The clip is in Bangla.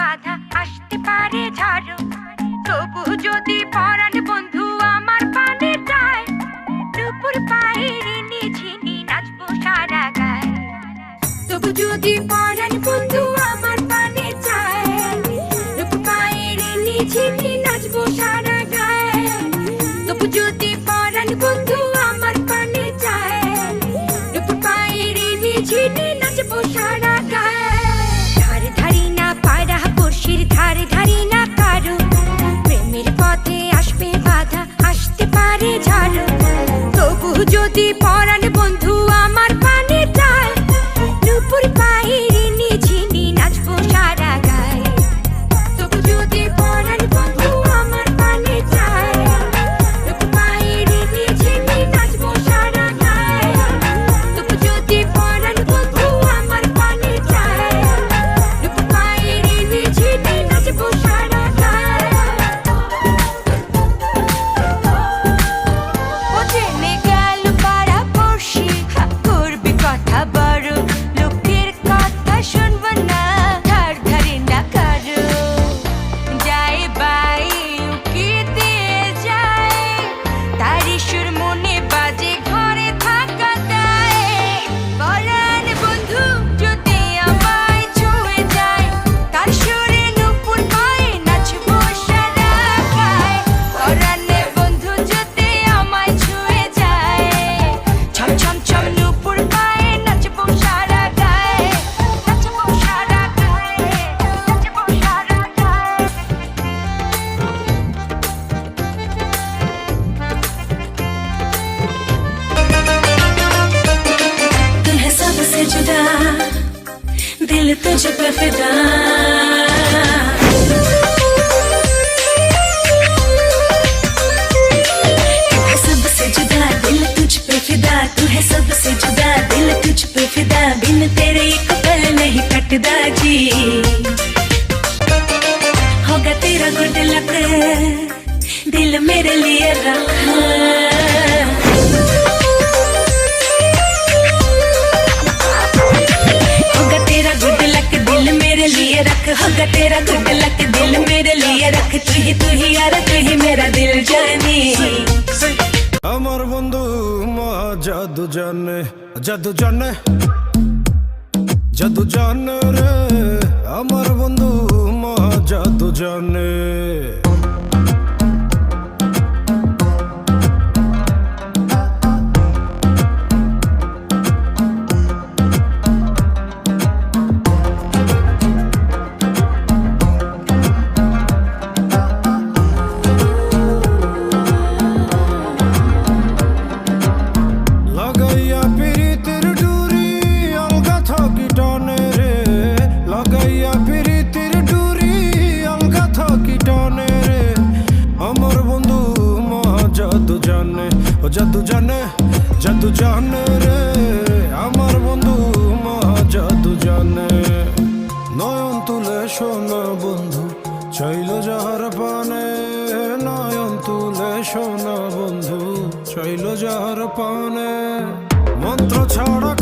বাধা আসতে পারে ঝড়, তবু যদি পরাণ বন্ধু আমার পানে যায়, দুপুর পায়ের নিঝিনি নাচবো সারা গায়ে। তবু যদি পরাণ বন্ধু আমার পানে যায়, দুপুর পায়ের নিঝিনি নাচবো সারা গায়ে। তবু যদি পরাণ বন্ধু আমার পানে যায়, দুপুর পায়ের নিঝিনি নাচবো সারা গায়ে। ধারে ধারি না পায়রা পড়শির, ধারে ধারি না কারো, প্রেমের পথে আসবে বাধা আসতে পারে ঝড়, তবু যদি পরাণ বন্ধু আমার পানে যায়, দুপুর পায়ের নিঝিনি নাচবো সারা গায়ে। তবু যদি পরাণ বন্ধু আমার পানে যায়, দুপুর পায়ের নিঝিনি নাচবো সারা গায়ে। তবু যদি পরাণ বন্ধু আমার পানে যায়, দুপুর পায়ের নিঝিনি নাচবো সারা গায়ে। ও ট্রেনে গেল পাড়া পড়শি, করবি কথা বড়, লোকের কথা শুনব না, ধার ধারি না কারো। যায় বাই উকি দিয়ে যায়, তারি সুর মনে বাজে ঘরে থাকা দায়। পরাণ বন্ধু যদি আমায় ছুঁয়ে যায়, তার সুরে নুপুর পায়ে নাচবো সারা গায়ে। পরাণ বন্ধু যদি আমায় ছুঁয়ে যায়, ছম ছম ছম নুপুর পায়ে নাচবো সারা গায়ে, নাচবো সারা গায়ে, নাচবো সারা গায়ে। तू है सबसे जुदा, दिल तुझ पे फिदा। तू है सबसे जुदा, दिल तुझ पे फिदा। तू है सबसे जुदा, दिल तुझ पे फिदा। बिन तेरे एक पल नहीं कटदा जी। होगा तेरा गुड लक, दिल मेरे लिए रखा। होगा तेरा गुड लक, दिल मेरे लिए रख। होगा तेरा गुड लक, दिल मेरे लिए रख। तू ही यार, तू ही मेरा दिल जानी। আমার বন্ধু মহা জাদু জানে, জাদু জানে, জাদু জানে রে। আমার বন্ধু মহা জাদু জানে। লাগাইয়া পিরিতের ডুরি আলগা থাকি টানে রে। লাগাইয়া পিরিতের ডুরি আলগা থাকি টানে রে। আমার বন্ধু মহা জাদু জানে, ও জাদু জানে, জাদু জানে রে। আমার বন্ধু মহা জাদু জানে। নয়ন তুলে শোনা বন্ধু চাইল যাহার পানে, নয়ন তুলে শোনা বন্ধু চাইল যাহার পানে। মন্ত্র ছাড়া